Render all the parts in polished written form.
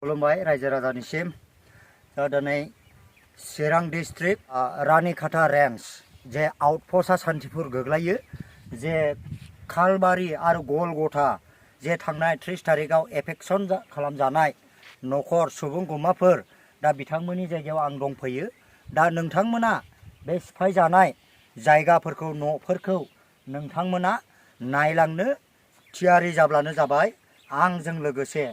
खुलुमबाय रायजो राजानिसिम दिनै चिरां डिस्ट्रिक्ट रानीखाथा रेन्ज जे आउटपोस्टआ सान्तिपुर गोग्लैयो जे खालबारि आरो गलगथा जे थांनाय 30 तारिखआव एफेक्सन खालामजानाय नखर सुबुं गुमाफोर दा बिथांमोननि जायगायाव आं दंफैयो। दा नोंथांमोना बे सिफायजानाय जायगाफोरखौ न'फोरखौ नोंथांमोना नायलांनो थियारि जाब्लानो जाबाय। आंजों लोगोसे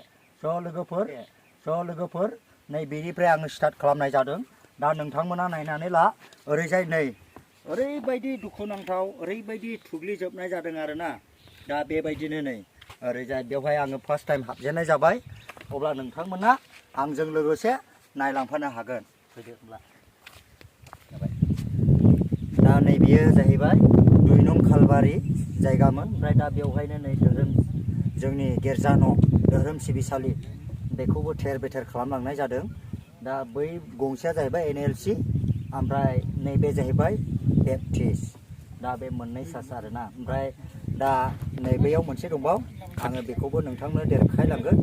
लोगोफोर नै बेनिफ्राय आङो स्टार्ट खालामनाय जादों। दा नोंथांमोना नायनानै ला ओरैजाय नै ओरैबायदि दुखुनांथाव ओरैबायदि थुग्लिजोबनाय जादों आरोना। दा बेबायदिनो नै ओरैजाय बेवहाय आङो फार्स्ट टाइम हाबजेननाय जाबाय। अब्ला नोंथांमोना आंजों लोगोसे नायलांफानो हागोन। फैदो होनब्ला दा नै बेयो जाहैबाय 2 नं खालबारि जायगामोन। ओमफ्राय दा बेवहायनो नै धोरोम जोंनि गिर्जा न' धोरोम सिबिसालि बेखौबो थेर बेथेर खालामलांनाय जादों। दा बै गंसेया जाहैबाय NLC ओमफ्राय नैबे जाहैबाय बेप्टिस्ट। दा बे मोननै सास आरोना। ओमफ्राय दा नैबेयाव मोनसे दंबाव आङो बेखौबो नोंथांनो देखायलांगोन।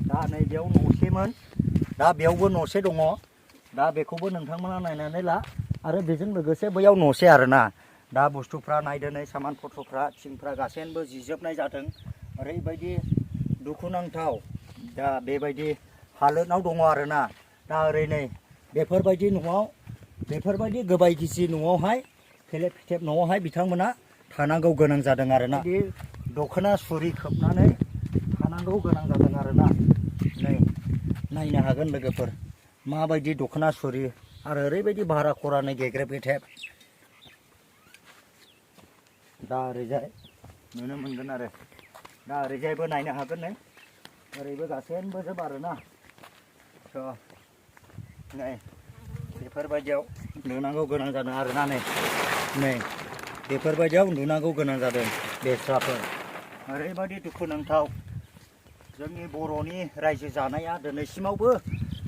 दा नैबेयाव न'सेमोन, दा बेयावबो न'से दङ। दा बेखौबो नोंथांमोना नायनानै ला आरो बेजों लोगोसे बैयाव न'से आरोना। दा बुस्थुफ्रा नायदो नै सामान पत्रफ्रा थिंफ्रा गासैबो जिजोबनाय जादों। ओरैबायदि दुखुनांथाव दा बेबायदि हालोदाव दङ आरोना। दा ओरै नै बेफोरबायदि न'आव बेफोरबायदि गोबाय गिसि न'आवहाय फेलेब फेथेब न'आवहाय बिथांमोना थानांगौ गोनां जादों आरोना। बे दखना सुरि खोबनानै थानांगौ गोनां जादों आरोना। नै नायनो हागोन लोगोफोर माबायदि दखना सुरि आरो ओरैबायदि भारा खरानै गेग्रेब गेथेब। दा ओरैजाय नुनो मोनगोन आरो दा ओरैजायबो नायनो हागोन नै ओरैबो गासैबो जोब आरोना। नै बेफोरबायदियाव उन्दुनांगौ गोनां जादों आरोना। नै बेफोरबायदियाव उन्दुनांगौ गोनां जादों बेस्राफोर। ओरैबायदि दुखुनांथाव जोंनि बर'नि रायजो जानाया दिनैसिमावबो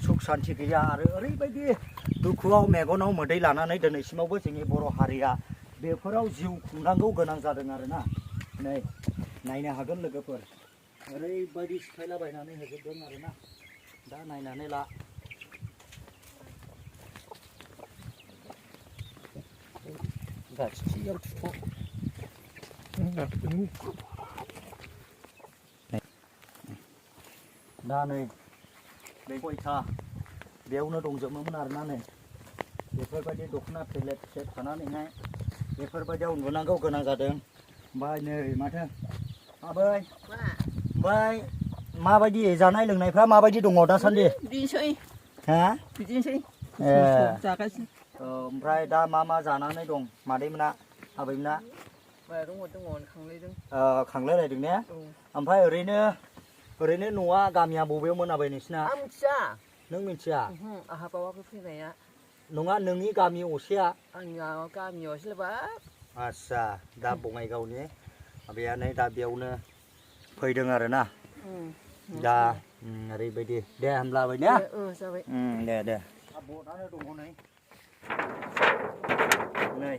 सुख सान्ति गैया आरो ओरैबायदि दुखुआव मेगनाव मोदै लानानै दिनैसिमावबो जोंनि बर' हारिया बेफोराव जिउ खुंनांगौ गोनां जादों आरोना। नै नायनो हागोन लोगोफोर ओरैबायदि सिफायलाबायनानै होजोबदों आरोना। दा नायनानै ला गासियाव थुथ' दा नै बे गयथा बेयावनो दंजोबोमोन आरोना। नै बेफोरबायदि दखना फेलेब फेथेब थानानैहाय बेफोरबायदियाव उन्दुनांगौ गोनां जादों। ओमफ्राय नै माथो आबै ओमफ्राय माबायदि जानाय लोंनायफ्रा माबायदि दङ दासान्दि? बिदिनोसै हा बिदिनोसै जागासिनो। ओमफ्राय दा मा जानानै दं मादैमोना आबैमोना? माइरं हरदोंमोन खांलायदों। खांलायलायदों ने? ओमफ्राय ओरैनो न'आ गामिया बबेयावमोन आबै नोंसिना? आं मिथिया। नों मिथिया? आंहा बावाखै फैनाया। नङा नोंनि गामि असेया? आंनि गामियावसोबा। आस्सा दा बङाइगावनि माबायानो दा बेयावनो फैदों आरोना। दा ओरैबायदि दे होमब्ला आबै ने? जाबाय। दे बटआनो दङ नै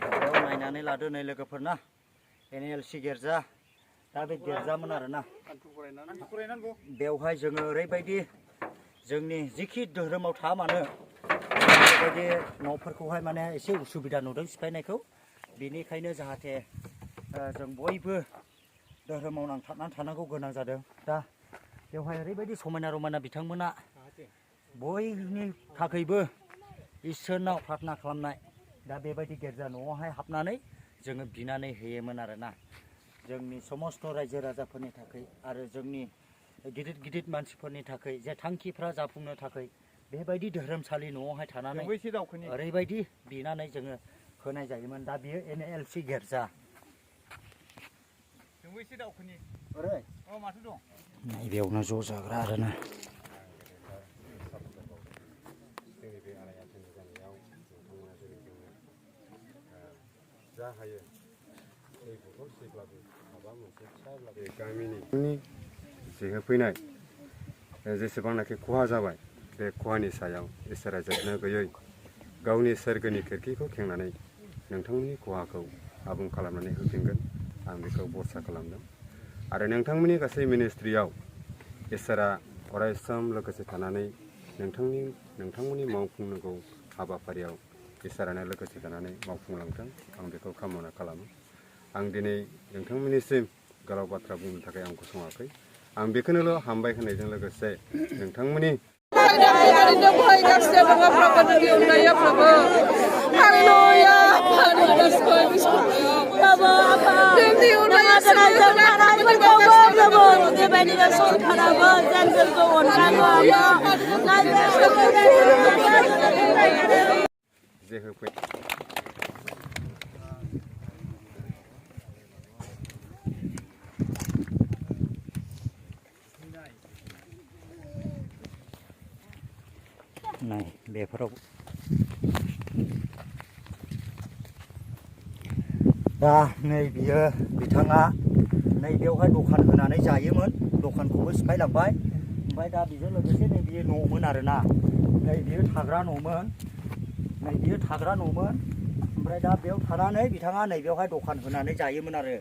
बेयाव नायनानै लादो नै लोगोफोरना NLC गिर्जा। दा बे गिर्जामोन आरोना। बेवहाय जोङो ओरैबायदि जोंनि जिखि धोरोमाव थाया मानो बेबायदि न'फोरखौहाय माने एसे उसुबिदा नुदों सिफायनायखौ। बेनिखायनो जाहाथे जों बयबो धोरोमाव नांथाबनानै थानांगौ गोनां जादों। दा बेवहाय ओरैबायदि समायना रमायना बिथांमोना बयनि थाखायबो इसोरनाव प्रार्थना खालामनाय। दा बेबायदि गिर्जा न'आवहाय हाबनानै जोङो बिनानै होयोमोन आरोना। जोंनि समस्त रायजो राजाफोरनि थाखाय आरो जोंनि गिदिर गिदिर मानसिफोरनि थाखाय जे थांखिफ्रा जाफुंनो थाखाय बेबायदि धोरोमसालि न'आवहाय थानानै ओरैबायदि बिनानै जोङो होनाय जायोमोन। दा बियो NLC गिर्जा। बेयावनो ज' जाग्रा आरोना। जा हायो दै बथलसेब्लाबो माबा मोनसे फिसाब्लाबो गामिनि जोङो फैनाय जेसेबांनाखि खहा जाबाय बे खहानि सायाव इसोरा जोबनो गैयै गावनि सोरगोनि खोरखिखौ खेंनानै नोंथांमोननि खहाखौ आबुं खालामनानै होफिनगोन आं बेखौ बरसा खालामदों आरो नोंथांमोननि गासै मिनिस्ट्रियाव इसोरा अरायसम लोगोसे थानानै नोंथांमोननि मावफुंनांगौ हाबाफारियाव इसोरानो लोगोसे थानानै मावफुंलांथों आं बेखौ कामना खालामो आं दिनै नोंथांमोननिसिम गोलाव बाथ्रा बुंनो थाखाय आं गसङाखै आं बेखौनोल' हामबाय होनायजों लोगोसे नोंथांमोननि जे होफै नाय बेफोराव दा नै बियो बिथाङा नैबेयावहाय दखान होनानै जायोमोन दखानखौबो सिफायलांबाय ओमफ्राय दा बेजों लोगोसे नै बियो न'मोन आरोना नै बियो थाग्रा न'मोन ओमफ्राय दा बेयाव थानानै बिथाङा नैबेयावहाय दखान होनानै जायोमोन आरो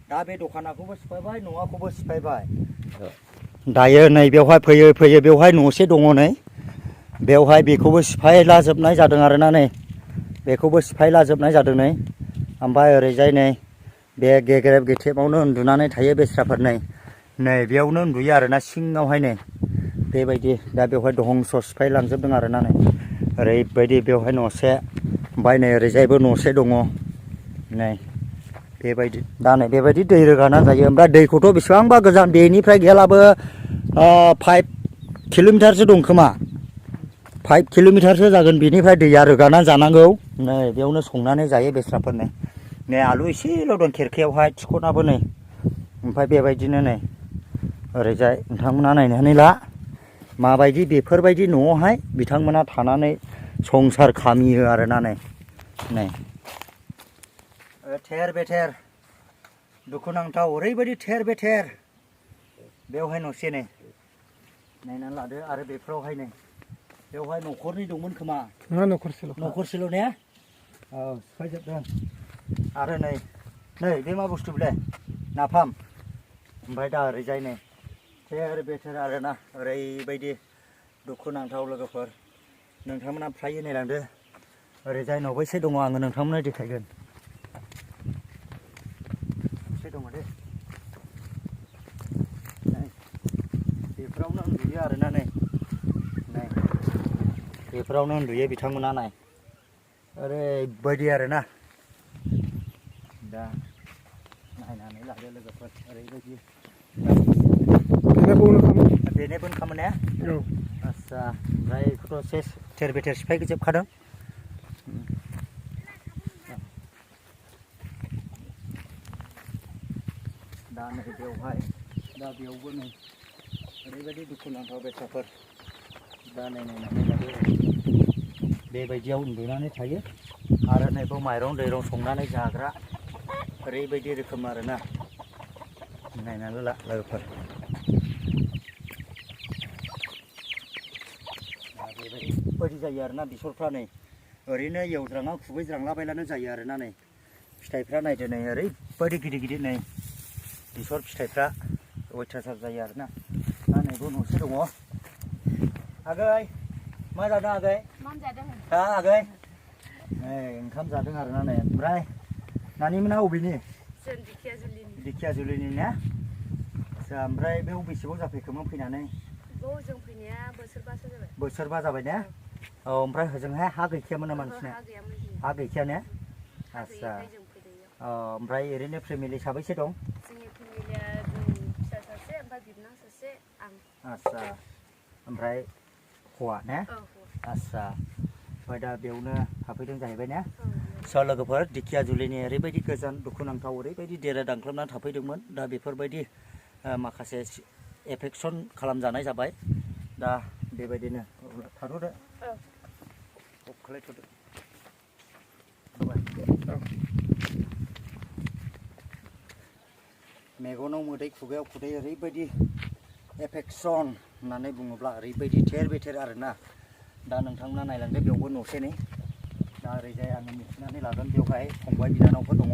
दा बे दखानाखौबो सिफायबाय न'आखौबो सिफायबाय दायो नैबेयावहाय फैयै बेवहाय न'से दङ नै बेवहाय बेखौबो सिफायलाजोबनाय जादों आरोना नै बेखौबो सिफायलाजोबनाय जादों नै ओमफ्राय ओरैजाय नै बे गेग्रेब गेथेबावनो उन्दुनानै थायो बेस्राफोर नै बेयावनो उन्दुयो आरोना सिङावहाय नै बेबायदि दा बेवहाय दहंस सिफायलांजोबदों आरोना नै ओरैबायदि बेवहाय न'से ओमफ्राय नै ओरैजायबो न'से दङ नै बेबायदि दा नै बेबायदि दै रोगाना जायो ओमफ्राय दैखौथ' बेसेबांबा गोजान बेनिफ्राय गैयालाबो 5 किल'मिटारसो दं खोमा 5 किल'मिटारसो जागोन बेनिफ्राय दैया रोगाना जानांगौ नै बेयावनो संनानै जायो बेस्राफोर नै आलु एसेल' दं खेरखायावहाय थिखनाबो नै ओमफ्राय बेबायदिनो नै ओरैजाय नोंथांमोना नायनानै ला माबायदि बेफोरबायदि न'आवहाय बिथांमोना थानानै संसार खामियो आरोना नै थेर बेथेर दुखुनांथाव ओरैबायदि थेर बेथेर बेवहाय न'से नै नायनानै लादो आरो बेफोरावहाय नै बेवहाय न'खरनि दंमोन खोमा न'खरसेल' ने औ सिफायजोबदों आरो नै बे मा बुस्थु बेलाय नाफाम ओमफ्राय दा ओरैजाय नै थेर बेथेर आरोना ओरैबायदि दुखुनांथाव लोगोफोर नोंथांमोना फ्राय नायलांदो ओरैजाय न'बैसे दङ आङो नोंथांमोननो देखायगोन दङ दे बेफोरावनो उन्दुयो आरोना नै बेफोरावनो उन्दुयो बिथांमोना नाय ओरैबायदि आरोना दा नायनानै लादो लोगोफोर ओरैबायदि बेनो खामोन ने आस्सा ओमफ्राय बेखौथ' सेस थेर बेथेर सिफायजोबखादों दा नै बेवहाय दा बेयावबो नै ओरैबायदि दुखुनांथाव बेसादफोर दा नायनानै लादो बेबायदियाव उन्दुनानै थायो आरो नैबाव माइरं दैरं संनानै जाग्रा ओरैबायदि रोखोम आरोना नायनानै ला लोगोफोर बेबायदि जायो आरोना बेसरफ्रा नै ओरैनो एवज्राङा खुबैज्रांलाबायलानो जायो आरोना नै फिथाइफ्रा नायदो नै ओरैबायदि गिदिर गिदिर नै बेसर फिथाइफ्रा अयथासार जायो आरोना दा नैबो न'से दङ आगै मा जादों आगै हा आगै नै ओंखाम जादों आरोना नै ओमफ्राय नानिमोना अबेनि दिखियाजुलिनि ने आच्छा ओमफ्राय बे बेसेबां जाफैखोमोन फैनानै जों फैनाया बोसोरबासो जाबाय बोसोरबा जाबाय ने औ ओमफ्राय हजोंहाय हा गैखायामोन नामा नोंसिना हा गैखाया ने आच्छा ओमफ्राय ओरैनो फेमिलि साबैसे दं जोंनि फेमिलिया जों फिसा सासे ओमफ्राय बिबोनां सासे आं आच्छा ओमफ्राय हौवा ने आच्छा ओमफ्राय दा बेयावनो थाफैदों जाहैबाय ने स' लोगोफोर दिखियाजुलिनि ओरैबायदि गोजान दुखुनांथाव ओरैबायदि देरा दानख्लाबनानै थाफैदोंमोन दा बेफोरबायदि माखासे एफेक्सन खालामजानाय जाबाय दा बेबायदिनो थाथ'दो खालायथ'दो मेगनाव मोदै खुगायाव खुदै ओरैबायदि एफेक्सन होननानै बुङोब्ला ओरैबायदि थेर बेथेर आरोना दा नोंथांमोना नायलांदो बेयावबो न'से नै दा ओरैजाय आङो मिथिनानै लागोन बेवहाय फंबाय बिनानावफोर दङ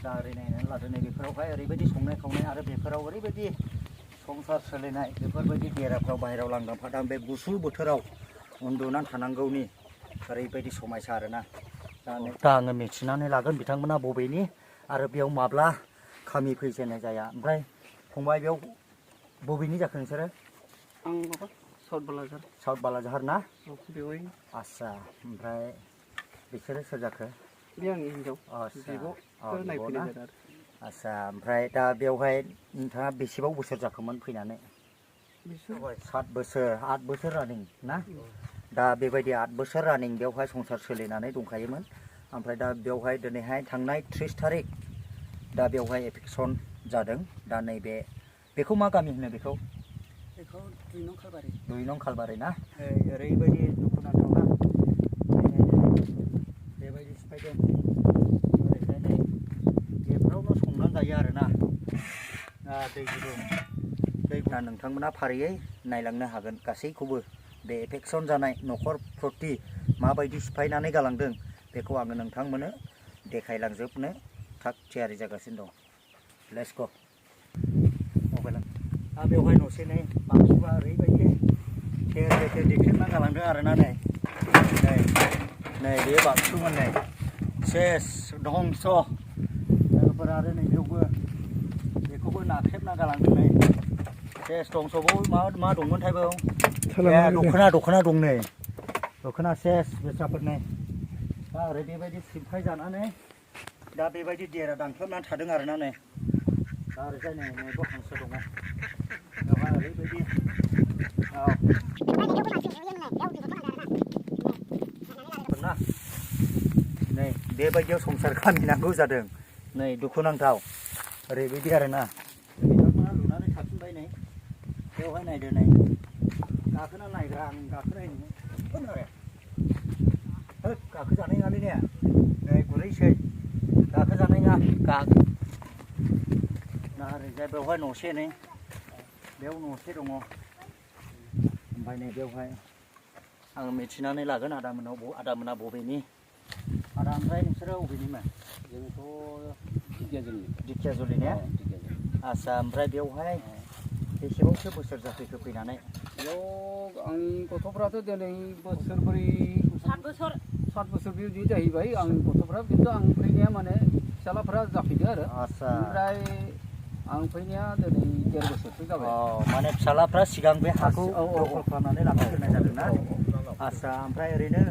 दा ओरै नायनानै लादो नै बेफोरावहाय ओरैबायदि संनाय खावनाय आरो बेफोराव ओरैबायदि संसार सोलिनाय बेफोरबायदि देराफ्राव बाहेरायाव लांदां फादां बे गुसु बोथोराव उन्दुनानै थानांगौनि ओरैबायदि समायसा आरोना दा आङो मिथिनानै लागोन बिथांमोना बबेनि आरो बेयाव माब्ला खामि फैजेननाय जाया ओमफ्राय फंबाय बेयाव बबेनि जाखो नोंसोरो आं माबा साउथ बालाजार साउथ बालाझार ना बेवहाय आस्सा ओमफ्राय बिसोरो सोर जाखो बे आंनि हिन्जाव बिब'खौ नायफैनाय जादों आरो आस्सा ओमफ्राय दा बेवहाय नोंथाङा बेसेबां बोसोर जाखोमोन फैनानै 7 बोसोर 8 बोसोर रानिं ना दा बेबायदि 8 बोसोर रानिं बेवहाय संसार सोलिनानै दंखायोमोन ओमफ्राय दा बेवहाय दिनैहाय थांनाय 30 थारिख दा बेवहाय एफेक्सन जादों दा नैबे बेखौ मा गामि होनो बेखौ 2 नं खालबारि ना ओरैबायदि दुखुनांथावना बेबायदि सिफायदों ओरैहाय नै बेफोरावनो संनानै जायो आरोना दै गुदुं नोंथांमोना फारियै नायलांनो हागोन गासैखौबो बे एफेक्सन जानाय न'खर प्रति माबायदि सिफायनानै गालांदों बेखौ आङो नोंथांमोननो देखायलांजोबनो थाग थियारि जागासिनो दं लेट्स गो मबाइल बेवहाय न'सेनै बाक्सुआ ओरैबायदि थेर थेर देख्रेबना गालांदों आरोना नै बे बाक्सुमोन नै सेस धंस लोगोफोर आरो नै बेयावबो बेखौबो नाख्रेबना गालांदों नै सेस धंस'बाव मा दंमोनथाय बेयाव दख'ना दं नै दख'ना सेस बेसाफोर नै दा ओरै बेबायदि सिमफाय जानानै दा बेबायदि देरा दानख्लाबनानै थादों आरोना नै दा ओरैजाय नै नैबो हांसो दङ बेवहाय ओरैबायदि ना नै बेबायदियाव संसार खामिनांगौ जादों नै दुखुनांथाव ओरैबायदि आरोना बिथांमोना लुनानै थाफिनबाय नै बेवहाय नायदो नै गाखोना नायग्रा आं गाखोनायनो गाखोजानाय नङालै ने नै गुरैसै गाखोजानाय नङा ना ओरैजाय बेवहाय न'से नै बेयाव न'से दङ ओमफ्राय नै बेवहाय आं मिथिनानै लागोन आदामोना बबेनि आदा ओमफ्राय नोंसोरो बबेनिमोन जोंथ' दिखियाजुलि ने आस्सा ओमफ्राय बेवहाय बेसेबांसो बोसोर जाफैखो फैनानै बेयाव आंनि गथ'फ्राथ' दिनै बोसोरब्रै 7 बोसोर बिदि जाहैबाय आंनि गथ'फ्रा खिन्थु आं फैनाया माने फिसालाफ्रा जाफैदो आरो आस्सा ओमफ्राय आं फैनाया दिनै 1.5 बोसोरसो जाबाय माने फिसालाफ्रा सिगां बे हाखौ दखल खालामनानै लाफैग्रोनाय जादों ना आस्सा ओमफ्राय ओरैनो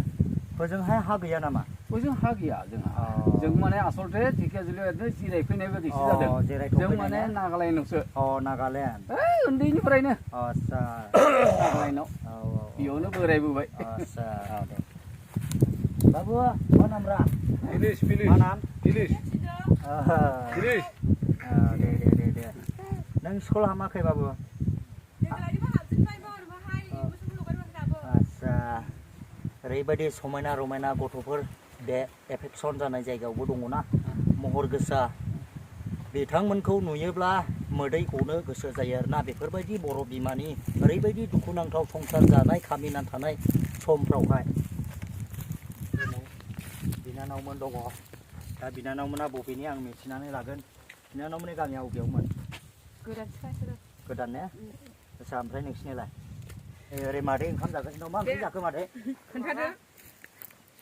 हजोंहाय हा गैया नामा हजों हा गैया जोंहा जों माने आसलथे दिखियाजुलियाव ओरैनो जिरायफैनाय बायदिसो जादों जों माने नागालेण्डआवसो नागालेण्ड उन्दैनिफ्रायनो आस्सा नागालेण्डआव बेयावनो बोरायबोबाय आस्सा दे बाबु मा नाम रा Finish. मा नाम Finish. दे नों स्कुल हामाखै बाबु आस्सा ओरैबायदि समायना रमायना गथ'फोर बे एफेक्सन जानाय जायगायावबो दङना महर गोसा बिथांमोनखौ नुयोब्ला मोदै गनो गोसो जायो आरोना बेफोरबायदि बर' बिमानि ओरैबायदि दुखुनांथाव संसार जानाय खामिनानै थानाय समफ्रावहाय बिनानावमोन दङ दा बिनानावमोना बबेनि आं मिथिनानै लागोन बिनानावमोननि गामिया बबेयावमोन गोदान ने आस्सा ओमफ्राय नोंसिनिलाय ओरै मादै ओंखाम जागासिनो दं मा ओंख्रि जाखो मादै खोन्थादो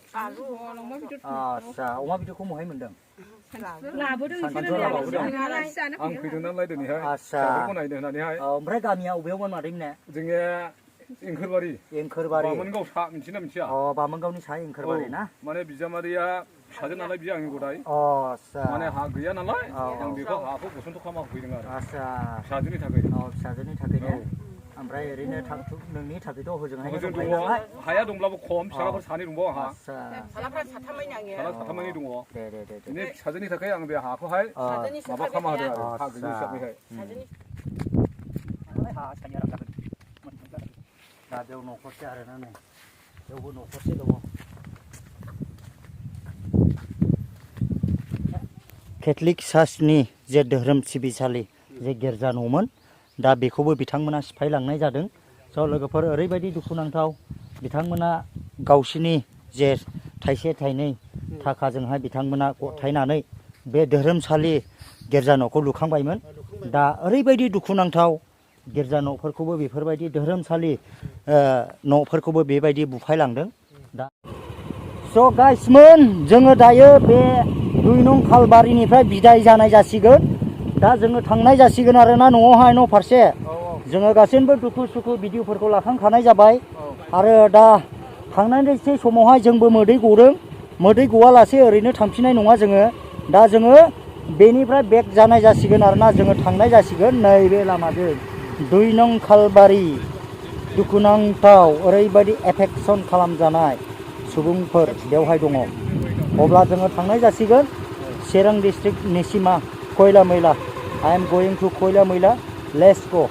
आस्सा अमा बेदरखौ बहाय मोनदों लाबोदों आं फैदों नालाय दिनैहाय आस्सा फिसाफोरखौ नायनो होननानैहाय ओमफ्राय गामिया बबेयावमोन मादै मोनना जोंनिया एंखोरबारि बामोनगाव सा मिथिना मिथिया बामोनगावनि साहा एंखोरबारि ना माने बिजामादैया फिसाजो नालाय बियो आंनि गदाय आस्सा माने हा गैया नालाय आं बेखौ हाखौ बसन्त खालामना होफैदों आरो आस्सा फिसाजोनि थाखाय फिसाजोनि थाखाय ने ओमफ्राय ओरैनो नोंनि थाखायथ' हजोंहाय हजों दङ हाया दंब्लाबो खम फिसालाफोर सानै दंबावो आंहा आस्सा फिसाला साथामानि दङ दे बिनि फिसाजोनि थाखाय आं बे हाखौहाय माबा खालामना होदों आरो हा गैयि हिसाबैहाय दा बेयाव न'खरसे आरोना नै बेयावबो न'खरसे दङ केथलिक चार्चनि जे धोरोम सिबिसालि जे गिर्जा न'मोन दा बेखौबो बिथांमोना सिफायलांनाय जादों स' लोगोफोर ओरैबायदि दुखुनांथाव बिथांमोना गावसिनि जे थाइसे थाइनै थाखाजोंहाय बिथांमोना गथायनानै बे धोरोमसालि गिर्जा न'खौ लुखांबायमोन दा ओरैबायदि दुखुनांथाव गिर्जा न'फोरखौबो बेफोरबायदि धोरोमसालि न'फोरखौबो बेबायदि बुफायलांदों दा स' गाइसमोन जोङो दायो बे 2 नं खालबारिनिफ्राय बिदाय जानाय जासिगोन दा जोङो थांनाय जासिगोन आरोना न'आवहाय न' फारसे जोङो गासैबो दुखु सुखु भिडिअफोरखौ लाखांखानाय जाबाय आरो दा थांनायसै समावहाय जोंबो मोदै गदों मोदै गवालासे ओरैनो थांफिननाय नङा जोङो दा जोङो बेनिफ्राय बेक जानाय जासिगोन आरोना जोङो थांनाय जासिगोन नैबे लामाजों 2 नं खालबारि दुखुनांथाव ओरैबायदि एफेक्सन खालामजानाय सुबुंफोर बेवहाय दङ अब्ला जोङो थांनाय जासिगोन चिरां डिस्ट्रिक्ट निसिमा खयला मैला I am going to खयला मैला let's go